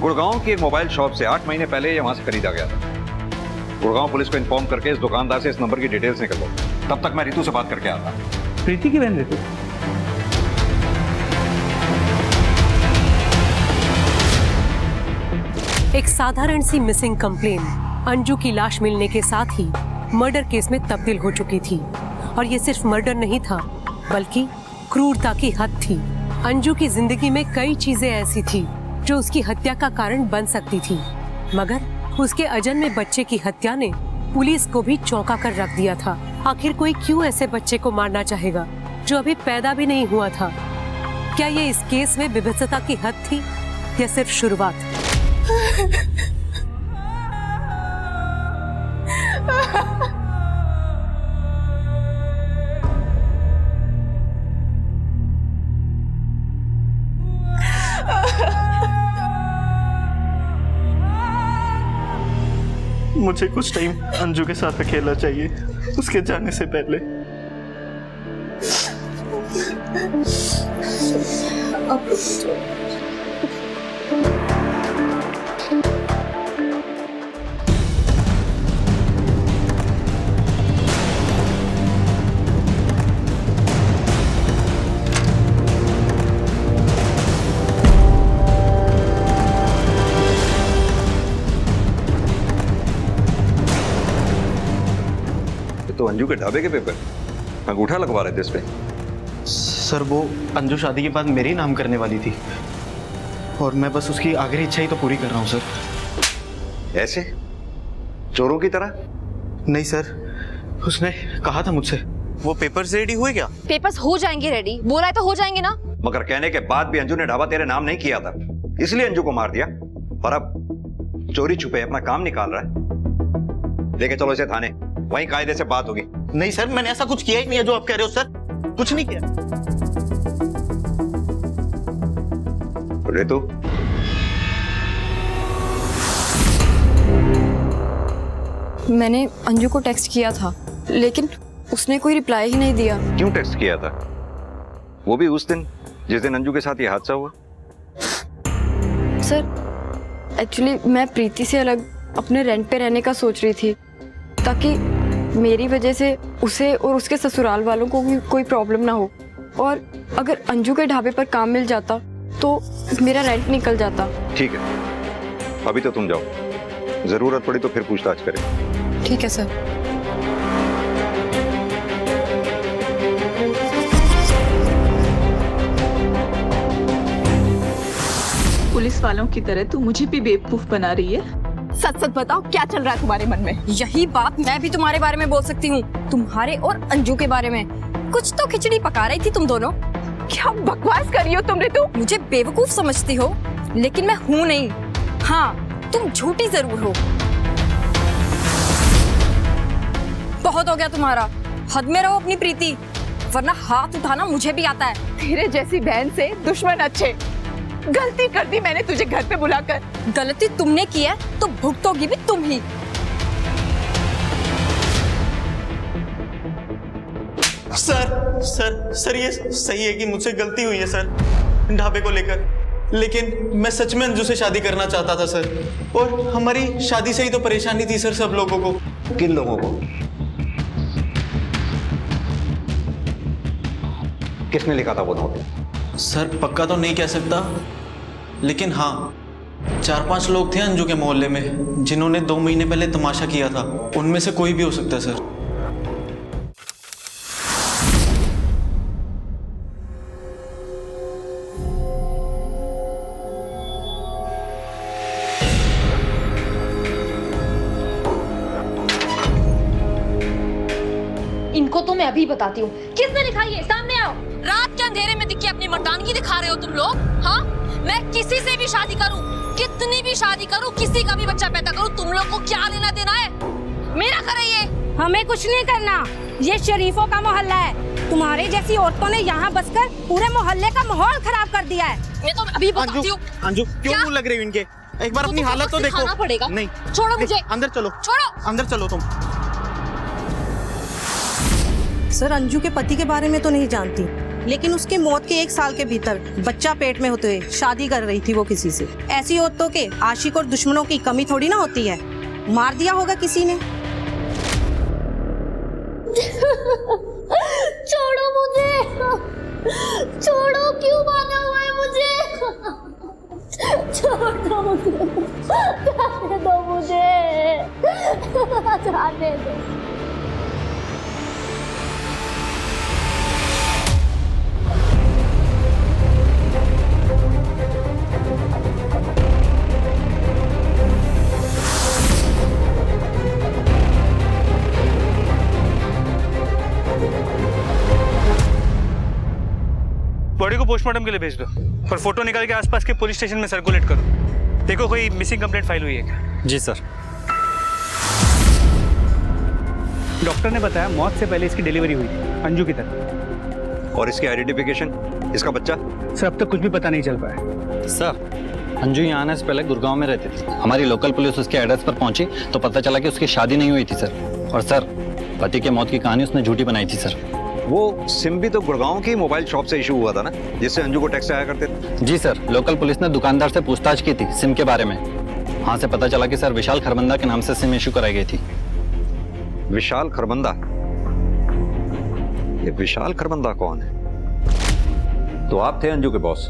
गुड़गांव की एक मोबाइल शॉप से 8 महीने पहले ये वहां से खरीदा गया था। गुड़गांव पुलिस को इन्फॉर्म करके इस दुकानदार से इस नंबर की डिटेल्स निकलो। तब तक मैं रितु से बात करके आता। प्रीति की बहन रितु? एक साधारण सी मिसिंग कंप्लेन अंजू की लाश मिलने के साथ ही मर्डर केस में तब्दील हो चुकी थी। और ये सिर्फ मर्डर नहीं था, बल्कि क्रूरता की हद थी। अंजू की जिंदगी में कई चीजें ऐसी थी जो उसकी हत्या का कारण बन सकती थी, मगर उसके अजन्मे बच्चे की हत्या ने पुलिस को भी चौंका कर रख दिया था। आखिर कोई क्यों ऐसे बच्चे को मारना चाहेगा जो अभी पैदा भी नहीं हुआ था? क्या ये इस केस में विभत्सता की हद थी या सिर्फ शुरुआत? मुझे कुछ टाइम अंजू के साथ अकेला चाहिए, उसके जाने से पहले। तो अंजू के ढाबे के पेपर अंगूठा लगवा रहे थे इस पे। सर, वो अंजू शादी के बाद मेरे ही नाम करने वाली थी और मैं बस उसकी आखिरी इच्छा ही तो पूरी कर रहा हूँ सर। ऐसे चोरों की तरह? नहीं सर, उसने कहा था मुझसे। वो पेपर्स रेडी हुए क्या? पेपर्स हो जाएंगे रेडी, बोला है तो हो जाएंगे ना। मगर कहने के बाद भी अंजू ने ढाबा तेरे नाम नहीं किया था, इसलिए अंजू को मार दिया। और अब चोरी छुपे अपना काम निकाल रहा है। लेके चलो इसे थाने, वहीं कायदे से बात होगी। नहीं सर, मैंने ऐसा कुछ किया ही नहीं है जो आप कह रहे हो सर। कुछ नहीं किया। रितु, मैंने अंजू को टेक्स्ट किया था, लेकिन उसने कोई रिप्लाई ही नहीं दिया। क्यों टेक्स्ट किया था? वो भी उस दिन जिस दिन अंजू के साथ ये हादसा हुआ? सर एक्चुअली मैं प्रीति से अलग अपने रेंट पे रहने का सोच रही थी, ताकि मेरी वजह से उसे और उसके ससुराल वालों को भी कोई प्रॉब्लम ना हो, और अगर अंजू के ढाबे पर काम मिल जाता तो मेरा रेंट निकल जाता। ठीक है, अभी तो तुम जाओ, जरूरत पड़ी तो फिर पूछताछ करें। ठीक है सर। पुलिस वालों की तरह तू मुझे भी बेवकूफ बना रही है। सच सच बताओ, क्या चल रहा है तुम्हारे मन में? यही बात मैं भी तुम्हारे बारे में बोल सकती हूँ, तुम्हारे और अंजू के बारे में। कुछ तो खिचड़ी पका रही थी तुम दोनों। क्या बकवास कर रही हो तुमने? तू मुझे बेवकूफ समझती हो, लेकिन मैं हूँ नहीं। हाँ, तुम झूठी जरूर हो। बहुत हो गया तुम्हारा, हद में रहो अपनी प्रीति, वरना हाथ उठाना मुझे भी आता है। तेरे जैसी बहन से दुश्मन अच्छे। गलती कर दी मैंने तुझे घर पे बुलाकर। गलती तुमने की है तो भुगतोगी भी तुम ही। सर सर सर ये सही है कि मुझसे गलती हुई है सर ढाबे को लेकर, लेकिन मैं सच में अंजू से शादी करना चाहता था सर, और हमारी शादी से ही तो परेशानी थी सर सब लोगों को। किन लोगों को? किसने लिखा था वो नोट? सर पक्का तो नहीं कह सकता, लेकिन हाँ 4-5 लोग थे अंजू के मोहल्ले में जिन्होंने 2 महीने पहले तमाशा किया था। उनमें से कोई भी हो सकता है सर। इनको तो मैं अभी बताती हूँ। किसने लिखा ये? सामने आओ। रात के अंधेरे में दिख के अपनी मर्दानगी दिखा रहे हो तुम लोग? हाँ, मैं किसी से भी शादी करूं, कितनी भी शादी करूं, किसी का भी बच्चा पैदा करूं, तुम लोग को क्या लेना देना है? मेरा घर है ये। हमें कुछ नहीं करना, ये शरीफों का मोहल्ला है। तुम्हारे जैसी औरतों ने यहाँ बसकर पूरे मोहल्ले का माहौल खराब कर दिया है। मैं तो अभी बताती हूँ। अंजू क्यों मुंह लग रही हो इनके? एक बार अपनी हालत तो देखो। पड़ेगा। नहीं छोड़ो मुझे। अंदर चलो, छोड़ो। अंदर चलो तुम। सर अंजू के पति के बारे में तो नहीं जानती, लेकिन उसकी मौत के 1 साल के भीतर बच्चा पेट में होते हुए शादी कर रही थी वो किसी से। ऐसी औरतों के आशिक और दुश्मनों की कमी थोड़ी ना होती है। मार दिया होगा किसी ने। छोड़ो मुझे, छोड़ो, क्यों बांधा हुआ है मुझे? छोड़ दो मुझे, जाने दो मुझे, जाने दो। बॉडी को पोस्टमार्टम के लिए भेज दो, और फोटो निकाल के आसपास के पुलिस स्टेशन में सर्कुलेट करो। देखो कोई मिसिंग कंप्लेंट फाइल हुई है क्या? जी सर। डॉक्टर ने बताया मौत से पहले इसकी डिलीवरी हुई थी अंजू की तरफ। और इसकी आइडेंटिफिकेशन, इसका बच्चा? सर अब तक कुछ भी पता नहीं चल पाया। सर अंजू यहाँ आने से पहले गुड़गांव में रहती थी। हमारी लोकल पुलिस उसके एड्रेस पर पहुंची तो पता चला कि उसकी शादी नहीं हुई थी सर। और सर पति के मौत की कहानी उसने झूठी बनाई थी सर। वो सिम भी तो गुड़गांव की मोबाइल शॉप से इशू हुआ था ना, जिससे अंजू को टैक्स आया करते थे। जी सर, लोकल पुलिस ने दुकानदार से पूछताछ की थी सिम के बारे में। वहां से पता चला कि सर विशाल खरबंदा के नाम से सिम इशू कराई गई थी। विशाल खरबंदा? ये विशाल खरबंदा कौन है? तो आप थे अंजू के बॉस?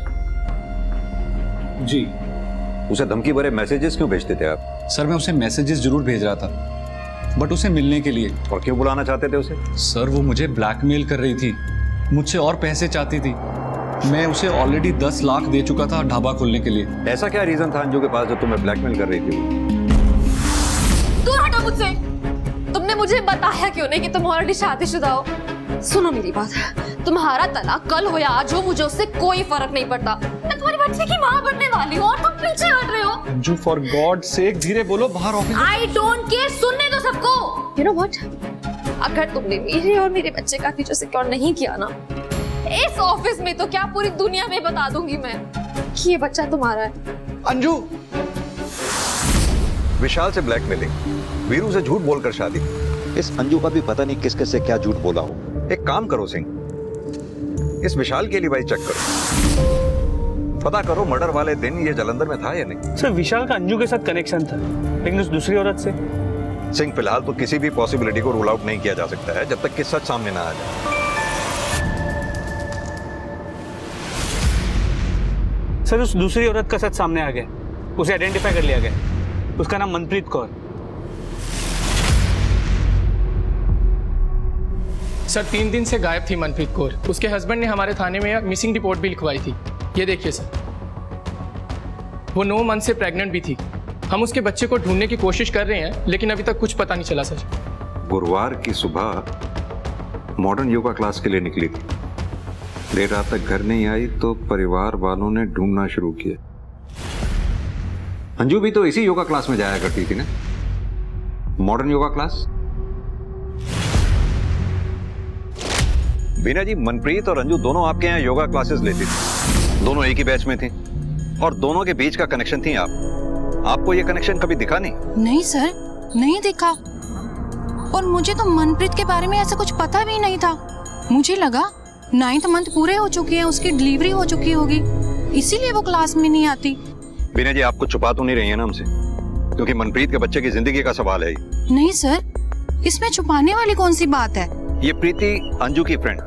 जी। उसे धमकी भरे मैसेजेस क्यों भेजते थे आप? सर मैं उसे मैसेजेस जरूर भेज रहा था, बट उसे मिलने के लिए। और क्यों बुलाना चाहते थे उसे? सर वो मुझे ब्लैकमेल कर रही थी, मुझसे और पैसे चाहती थी। मैं उसे ऑलरेडी 10 लाख दे चुका था ढाबा खोलने के लिए। ऐसा क्या रीजन था अंजू के पास जो तुम्हें ब्लैकमेल कर रही थी? दूर हटो मुझसे। तुमने मुझे बताया क्यों नहीं कि तुम ऑलरेडी शादीशुदा हो? सुनो मेरी बात, तुम्हारा तलाक कल हो या आज हो, मुझे उससे कोई फर्क नहीं पड़ता। मैं तुम्हारी बच्चे की माँ बनने वाली हूँ और तुम पीछे हट रहे हो। अंजू फॉर गॉड सेक धीरे बोलो, बाहर ऑफिस। I don't care, सुनने दो सबको। You know what? अगर तुमने मेरे और मेरे बच्चे का फ्यूचर सिक्योर नहीं किया ना, इस ऑफिस में तो क्या पूरी दुनिया में बता दूंगी मैं कि ये बच्चा तुम्हारा है। अंजू! विशाल से ब्लैकमेलिंग, वीरू से झूठ बोलकर शादी। इस अंजू का भी पता नहीं किस किस से क्या झूठ बोला हो। एक काम करो सिंह, इस विशाल के लिए भाई चेक करो, पता करो मर्डर वाले दिन ये जलंधर में था या नहीं। सर विशाल का अंजू के साथ कनेक्शन था, लेकिन उस दूसरी औरत से। सिंह, फिलहाल तो किसी भी पॉसिबिलिटी को रूल आउट नहीं किया जा सकता है जब तक कि सच सामने ना आ जाए। सर उस दूसरी औरत का सच सामने आ गया, उसे आइडेंटिफाई कर लिया गया। उसका नाम मनप्रीत कौर। सर 3 दिन से गायब थी मनप्रीत कौर। उसके हस्बैंड ने हमारे थाने में मिसिंग रिपोर्ट भी लिखवाई थी। ये देखिए सर, वो 9 मंथ से प्रेग्नेंट भी थी। हम उसके बच्चे को ढूंढने की कोशिश कर रहे हैं, लेकिन अभी तक कुछ पता नहीं चला सर। गुरुवार की सुबह मॉडर्न योगा क्लास के लिए निकली थी, देर रात तक घर नहीं आई तो परिवार वालों ने ढूंढना शुरू किया। अंजू भी तो इसी योगा क्लास में जाया करती थी ना, मॉडर्न योगा क्लास। बीना जी, मनप्रीत और अंजू दोनों आपके यहाँ योगा क्लासेस लेती थी, दोनों एक ही बैच में थी और दोनों के बीच का कनेक्शन थी आप। आपको ये कनेक्शन कभी दिखा नहीं? नहीं सर, नहीं दिखा। और मुझे तो मनप्रीत के बारे में ऐसा कुछ पता भी नहीं था। मुझे लगा 9th मंथ पूरे हो चुके हैं, उसकी डिलीवरी हो चुकी होगी, इसीलिए वो क्लास में नहीं आती। बीना जी, आपको छुपा तो नहीं रही है ना हमसे, क्योंकि मनप्रीत के बच्चे की जिंदगी का सवाल है। नहीं सर, इसमें छुपाने वाली कौन सी बात है? ये प्रीति अंजू की फ्रेंड,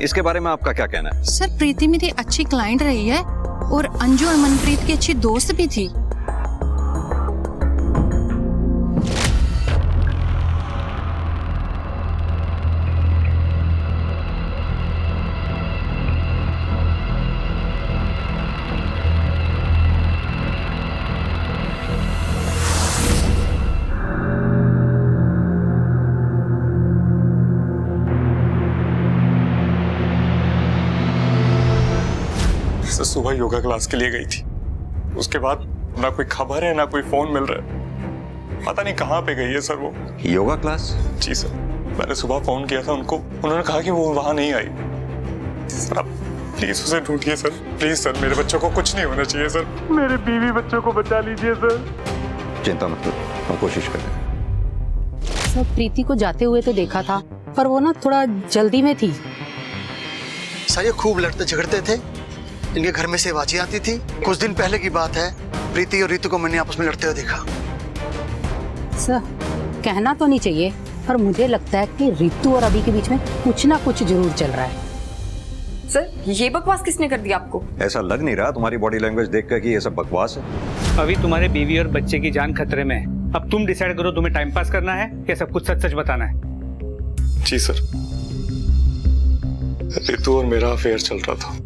इसके बारे में आपका क्या कहना है? सर प्रीति मेरी अच्छी क्लाइंट रही है और अंजू और मनप्रीत की अच्छी दोस्त भी थी। सुबह योगा क्लास के लिए गई थी, उसके बाद ना कोई खबर है ना कोई फोन मिल रहा है, पता नहीं कहाँ पे गई है सर वो। योगा क्लास? जी सर, मैंने सुबह फोन किया था उनको, उन्होंने कहा कि वो वहां नहीं आई। सर आप प्लीज उसे ढूंढिए सर, प्लीज सर, मेरे बच्चों को कुछ नहीं होना चाहिए सर, मेरे बीवी बच्चों को बचा लीजिए सर। चिंता मत करो, हम कोशिश करें। सब प्रीति को जाते हुए तो देखा था, पर वो ना थोड़ा जल्दी में थी। सर ये खूब लड़ते झगड़ते थे, इनके घर में से आवाजें आती थी। कुछ दिन पहले की बात है, प्रीति और रितु को मैंने आपस में लड़ते हुए देखा। सर कहना तो नहीं चाहिए, पर मुझे लगता है कि रितु और अभी के बीच में कुछ ना कुछ जरूर चल रहा है। सर ये बकवास किसने कर दिया आपको? ऐसा लग नहीं रहा तुम्हारी बॉडी लैंग्वेज देखकर कि ये सब बकवास है। अभी तुम्हारे बीवी और बच्चे की जान खतरे में है। अब तुम डिसाइड करो, तुम्हें टाइम पास करना है या सब कुछ सच सच बताना है। जी सर, रितु और मेरा अफेयर चल रहा था,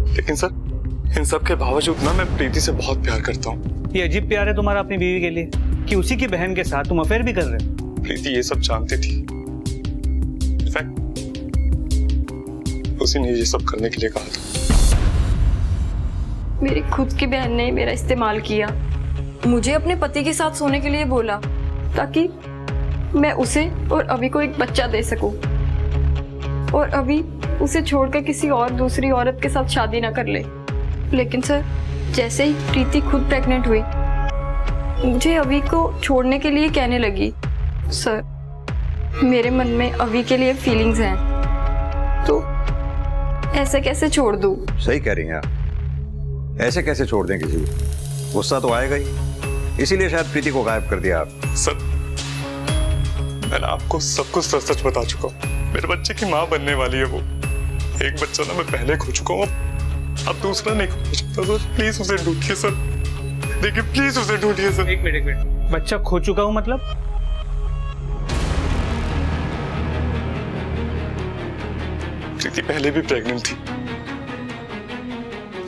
लेकिन सर इन सब के बावजूद ना मैं प्रीति से बहुत प्यार करता हूँ। ये अजीब प्यार है तुम्हारा अपनी बीवी के लिए कि उसी की बहन के साथ तुम अफेयर भी कर रहे हो। प्रीति ये सब जानती थी, इनफैक्ट उसी ने ये सब करने के लिए कहा था। मेरी खुद की बहन ने मेरा इस्तेमाल किया, मुझे अपने पति के साथ सोने के लिए बोला ताकि मैं उसे और अभी को एक बच्चा दे सकूं, और अभी उसे छोड़कर किसी और दूसरी औरत के साथ शादी ना कर ले। लेकिन सर जैसे ही प्रीति खुद प्रेग्नेंट हुई, मुझे अभी को छोड़ने के लिए कहने लगी। सर मेरे मन में अभी के लिए फीलिंग्स हैं, तो ऐसे कैसे छोड़ दूं? सही कह रही हैं आप, ऐसे कैसे छोड़ दें किसी को? गुस्सा तो आएगा ही, इसीलिए शायद प्रीति को गायब कर दिया आप। सर मैंने आपको सब कुछ सच सच बता चुका हूँ, मेरे बच्चे की माँ बनने वाली है वो। एक बच्चा ना मैं पहले खो चुका हूँ, अब दूसरा नहीं खो सकता सर, प्लीज उसे ढूंढिए सर, देखिए प्लीज उसे ढूंढिए सर। एक मिनट, बच्चा खो चुका हूँ मतलब? प्रीति पहले भी प्रेग्नेंट थी,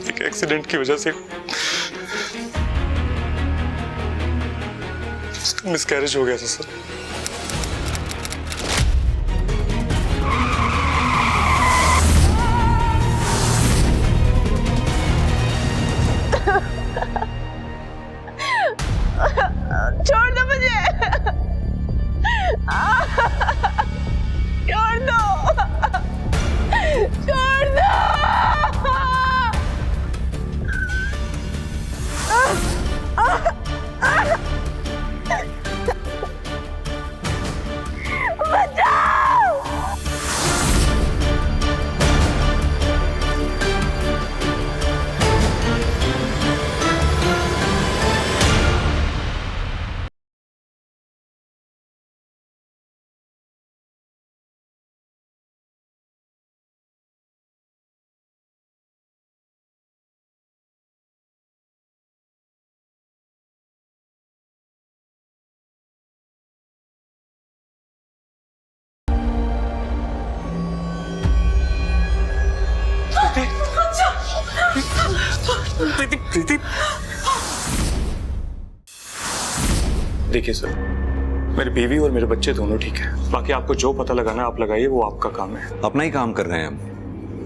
एक एक्सीडेंट की वजह से उसका मिसकैरेज हो गया था सर। छोड़ दो मुझे, छोड़ दो, छोड़ दो। प्रीति प्रीति देखिए सर, मेरी बीवी और मेरे बच्चे दोनों ठीक है। बाकी आपको जो पता लगाना आप लगाइए, वो आपका काम है। अपना ही काम कर रहे हैं हम।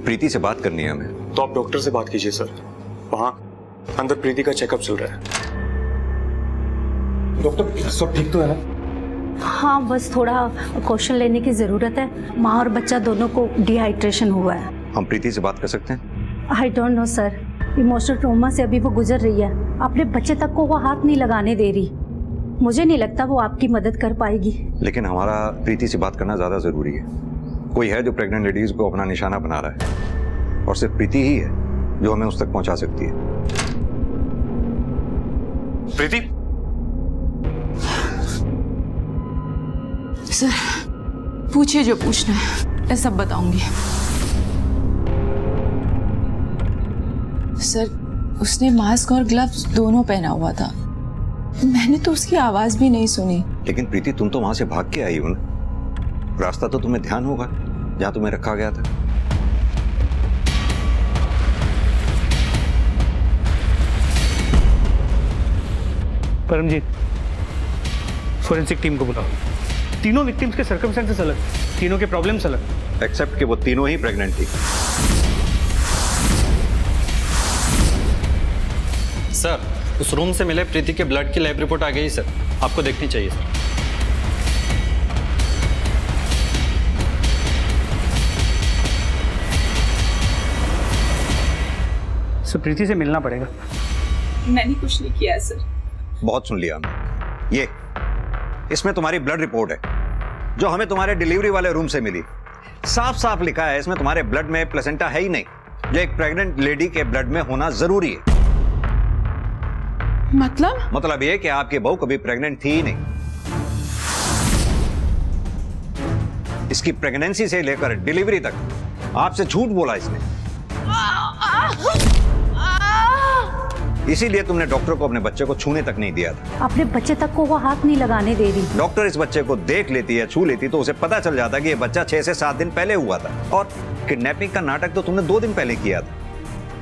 प्रीति से बात करनी है हमें। तो आप डॉक्टर से बात कीजिए सर, वहाँ अंदर प्रीति का चेकअप चल रहा है। डॉक्टर सब ठीक तो है ना? हाँ, बस थोड़ा क्वेश्चन लेने की जरूरत है। माँ और बच्चा दोनों को डिहाइड्रेशन हुआ है। हम प्रीति से बात कर सकते हैं? I don't know sir, emotional trauma से अभी वो गुजर रही है। अपने बच्चे तक को वो हाथ नहीं लगाने दे रही। मुझे नहीं लगता वो आपकी मदद कर पाएगी। लेकिन हमारा प्रीति से बात करना ज्यादा जरूरी है। कोई है जो प्रेग्नेंट लेडीज को अपना निशाना बना रहा है, और सिर्फ प्रीति ही है जो हमें उस तक पहुंचा सकती है। प्रीति सर, पूछिए जो पूछना है, मैं सब बताऊंगी। सर, उसने मास्क और ग्लव्स दोनों पहना हुआ था। मैंने तो उसकी आवाज भी नहीं सुनी। लेकिन प्रीति, तुम तो वहां से भाग के आई हो ना। रास्ता तो तुम्हें ध्यान होगा जहां तुम्हें रखा गया था। परमजीत, फोरेंसिक टीम को बुलाओ। तीनों विक्टिम्स के सर्कमस्टेंसेस अलग, तीनों के प्रॉब्लम्स अलग। एक्सेप्ट कि वो तीनों ही प्रेग्नेंट थी। सर, उस रूम से मिले प्रीति के ब्लड की लैब रिपोर्ट आ गई सर, आपको देखनी चाहिए सर। सर, प्रीति से मिलना पड़ेगा। मैंने कुछ नहीं किया सर। बहुत सुन लिया हमने। ये इसमें तुम्हारी ब्लड रिपोर्ट है जो हमें तुम्हारे डिलीवरी वाले रूम से मिली। साफ साफ लिखा है इसमें तुम्हारे ब्लड में प्लेसेंटा है ही नहीं, जो एक प्रेग्नेंट लेडी के ब्लड में होना जरूरी है। मतलब ये कि आपकी बहू कभी प्रेग्नेंट थी ही नहीं। इसकी प्रेगनेंसी से लेकर डिलीवरी तक आपसे झूठ बोला इसने। इसीलिए तुमने डॉक्टर को अपने बच्चे को छूने तक नहीं दिया था। अपने बच्चे तक को वो हाथ नहीं लगाने दे रही। डॉक्टर इस बच्चे को देख लेती है, छू लेती तो उसे पता चल जाता कि ये बच्चा 6 से 7 दिन पहले हुआ था। और किडनैपिंग का नाटक तो तुमने 2 दिन पहले किया था।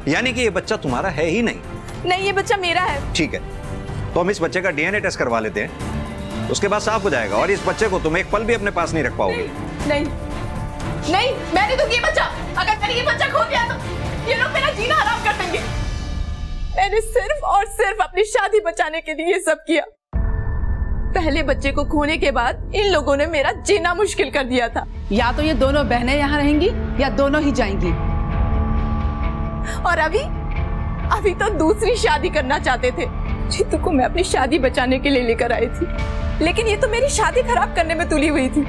यानी कि ये बच्चा तुम्हारा है ही नहीं। नहीं, ये बच्चा मेरा है। ठीक है, तो हम इस बच्चे का डीएनए टेस्ट करवा लेते हैं, उसके बाद साफ हो जाएगा। और इस बच्चे को तुम एक पल भी अपने पास नहीं रख पाओगे। नहीं, नहीं, मैंने तो ये बच्चा, अगर मैंने ये बच्चा खो दिया तो ये लोग मेरा जीना हराम कर देंगे। मैंने सिर्फ और सिर्फ अपनी शादी बचाने के लिए ये सब किया। पहले बच्चे को खोने के बाद इन लोगों ने मेरा जीना मुश्किल कर दिया था। या तो ये दोनों बहनें यहाँ रहेंगी या दोनों ही जाएंगी। और अभी तो दूसरी शादी करना चाहते थे। जीतू को मैं अपनी शादी बचाने के लिए लेकर आई थी, लेकिन ये तो मेरी शादी खराब करने में तुली हुई थी।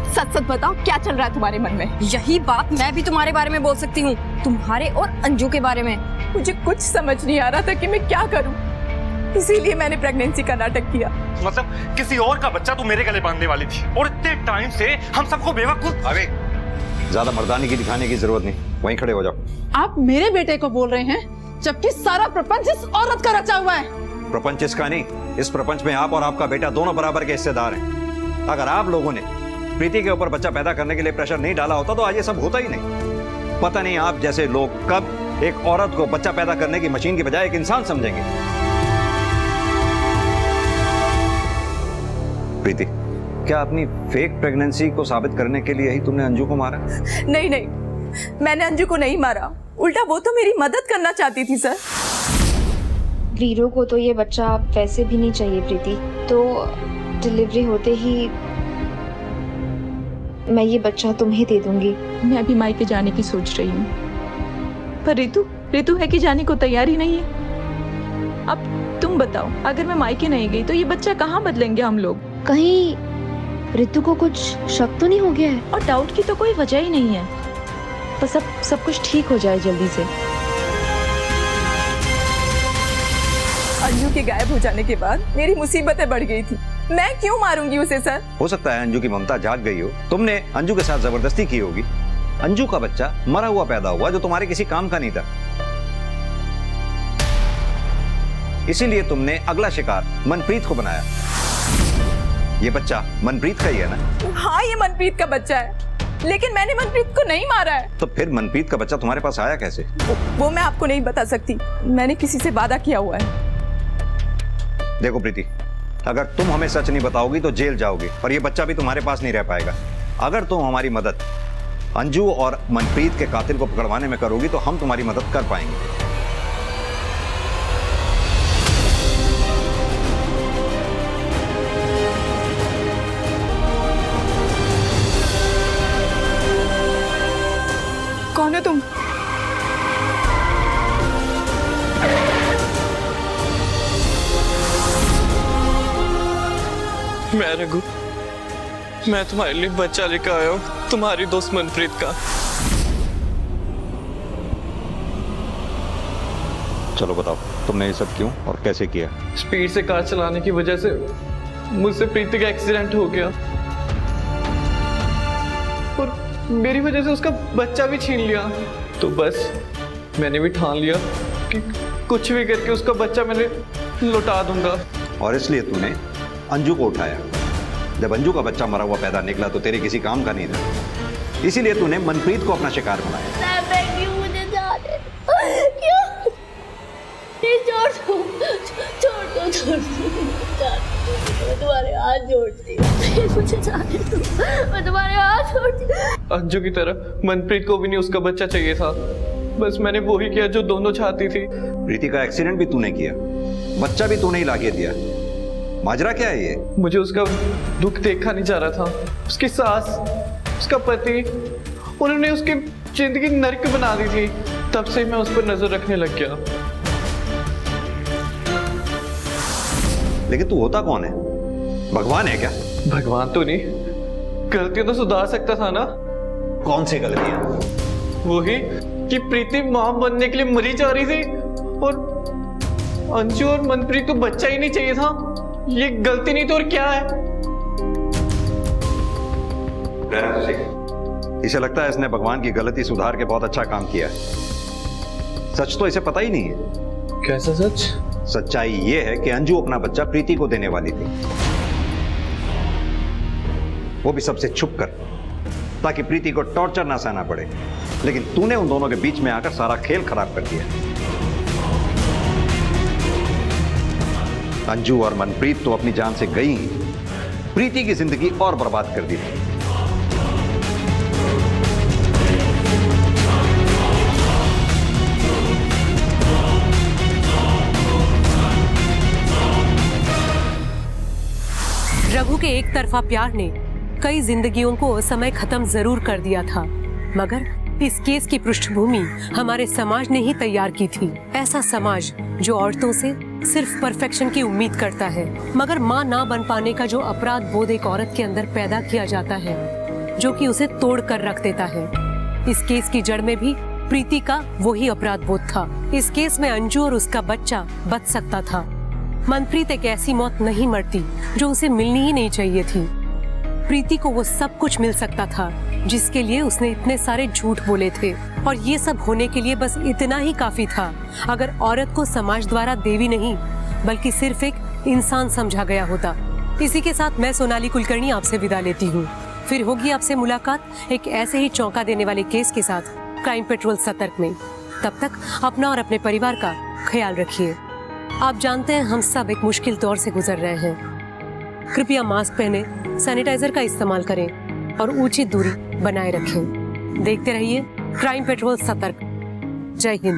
सच सच बताओ, क्या चल रहा है तुम्हारे मन में? यही बात मैं भी तुम्हारे बारे में बोल सकती हूँ, तुम्हारे और अंजू के बारे में। मुझे कुछ समझ नहीं आ रहा था कि मैं क्या करूं, इसीलिए मैंने प्रेगनेंसी का नाटक किया। मतलब किसी और का बच्चा तू मेरे गले बांधने वाली थी, और इतने टाइम से हम सबको बेवकूफ। अरे ज्यादा मर्दानी की दिखाने की जरूरत नहीं, वहीं खड़े हो जाओ। आप मेरे बेटे को बोल रहे हैं, जबकि सारा प्रपंच इस औरत का रचा हुआ है। प्रपंच इसका नहीं, इस प्रपंच में आप और आपका बेटा दोनों बराबर के हिस्सेदार हैं। अगर आप लोगों ने प्रीति के ऊपर बच्चा पैदा करने के लिए प्रेशर नहीं डाला होता तो आज ये सब होता ही नहीं। पता नहीं आप जैसे लोग कब एक औरत को बच्चा पैदा करने की मशीन की बजाय एक इंसान समझेंगे। प्रीति, क्या अपनी फेक प्रेगनेंसी को साबित करने के लिए ही तुमने अंजू को मारा? नहीं नहीं, मैंने अंजू को नहीं मारा, उल्टा वो तो मेरी मदद करना चाहती थी सर। वीरू को तो ये बच्चा वैसे भी नहीं चाहिए प्रीति, तो डिलीवरी होते ही मैं ये बच्चा तुम्हें दे दूंगी। मैं अभी मायके जाने की सोच रही हूँ, पर रितु है कि जाने को तैयार ही नहीं है। अब तुम बताओ, अगर मैं मायके नहीं गई तो ये बच्चा कहाँ बदलेंगे हम लोग? कहीं रितु को कुछ शक तो नहीं हो गया है? और डाउट की तो कोई वजह ही नहीं है, बस अब सब कुछ ठीक हो जाए जल्दी से। अंजू के गायब हो जाने के बाद मेरी मुसीबतें बढ़ गई थी। मैं क्यों मारूंगी उसे सर? हो सकता है अंजू की ममता जाग गई हो, तुमने अंजू के साथ जबरदस्ती की होगी। अंजू का बच्चा मरा हुआ पैदा हुआ जो तुम्हारे किसी काम का नहीं था, इसीलिए तुमने अगला शिकार मनप्रीत को बनाया। ये बच्चा मनप्रीत का ही है ना? हाँ, ये मनप्रीत का बच्चा है, लेकिन मैंने मनप्रीत को नहीं मारा है। तो फिर मनप्रीत का बच्चा तुम्हारे पास आया कैसे? वो मैं आपको नहीं बता सकती, मैंने किसी से वादा किया हुआ है। देखो प्रीति, अगर तुम हमें सच नहीं बताओगी तो जेल जाओगी और ये बच्चा भी तुम्हारे पास नहीं रह पाएगा। अगर तुम हमारी मदद अंजू और मनप्रीत के कातिल को पकड़वाने में करोगी तो हम तुम्हारी मदद कर पाएंगे। कौन है तुम? मैं रघु, मैं तुम्हारे लिए बच्चा लेकर आया हूँ, तुम्हारी दोस्त मनप्रीत का। चलो बताओ, तुमने ये सब क्यों और कैसे किया? स्पीड से कार चलाने की वजह से मुझसे प्रीति का एक्सीडेंट हो गया और मेरी वजह से उसका बच्चा भी छीन लिया। तो बस मैंने भी ठान लिया कि कुछ भी करके उसका बच्चा मैंने लौटा दूंगा। और इसलिए तूने अंजू को उठाया। जब अंजू का बच्चा मरा हुआ पैदा निकला तो तेरे किसी काम का नहीं था, इसीलिए तूने मनप्रीत को अपना शिकार बनाया। मुझे जाने क्यों? छोड़ दो, मैं तुम्हारे हाथ जोड़ती हूँ, मुझे जाने दो, मैं तुम्हारे हाथ जोड़ती हूँ। अंजू की तरह मनप्रीत को भी नहीं उसका बच्चा चाहिए था, बस मैंने वो ही किया जो दोनों चाहती थी। प्रीति का एक्सीडेंट भी तूने किया, बच्चा भी तूने ही लाके दिया। माजरा क्या है ये? मुझे उसका दुख देखा नहीं जा रहा था। उसकी सास, उसका पति, उन्होंने उसकी जिंदगी नरक बना दी थी। तब से मैं उस पर नजर रखने लग गया। लेकिन तू होता कौन है? भगवान है क्या? भगवान तो नहीं, गलतियां तो सुधार सकता था ना। कौन सी गलतियां? वही कि प्रीति मां बनने के लिए मरी जा रही थी और अंशु और मनप्रीत को बच्चा ही नहीं चाहिए था। ये गलती नहीं तो और क्या है? इसे लगता है इसने भगवान की गलती सुधार के बहुत अच्छा काम किया है। सच तो इसे पता ही नहीं है। कैसा सच? सच्चाई ये है कि अंजू अपना बच्चा प्रीति को देने वाली थी, वो भी सबसे छुप कर, ताकि प्रीति को टॉर्चर ना सहना पड़े। लेकिन तूने उन दोनों के बीच में आकर सारा खेल खराब कर दिया। अंजू और मनप्रीत तो अपनी जान से गई ही, प्रीति की जिंदगी और बर्बाद कर दी थी। रघु के एक तरफा प्यार ने कई जिंदगियों को समय खत्म जरूर कर दिया था, मगर इस केस की पृष्ठभूमि हमारे समाज ने ही तैयार की थी। ऐसा समाज जो औरतों से सिर्फ परफेक्शन की उम्मीद करता है, मगर मां ना बन पाने का जो अपराध बोध एक औरत के अंदर पैदा किया जाता है, जो कि उसे तोड़ कर रख देता है। इस केस की जड़ में भी प्रीति का वही अपराध बोध था। इस केस में अंजू और उसका बच्चा बच सकता था। मनप्रीत एक ऐसी मौत नहीं मरती जो उसे मिलनी ही नहीं चाहिए थी। प्रीति को वो सब कुछ मिल सकता था जिसके लिए उसने इतने सारे झूठ बोले थे, और ये सब होने के लिए बस इतना ही काफी था अगर औरत को समाज द्वारा देवी नहीं बल्कि सिर्फ एक इंसान समझा गया होता। इसी के साथ मैं सोनाली कुलकर्णी आपसे विदा लेती हूँ। फिर होगी आपसे मुलाकात एक ऐसे ही चौंका देने वाले केस के साथ क्राइम पेट्रोल सतर्क में। तब तक अपना और अपने परिवार का ख्याल रखिए। आप जानते हैं हम सब एक मुश्किल दौर से गुजर रहे हैं। कृपया मास्क पहने, सैनिटाइजर का इस्तेमाल करें और उचित दूरी बनाए रखें। देखते रहिए क्राइम पेट्रोल सतर्क। जय हिंद।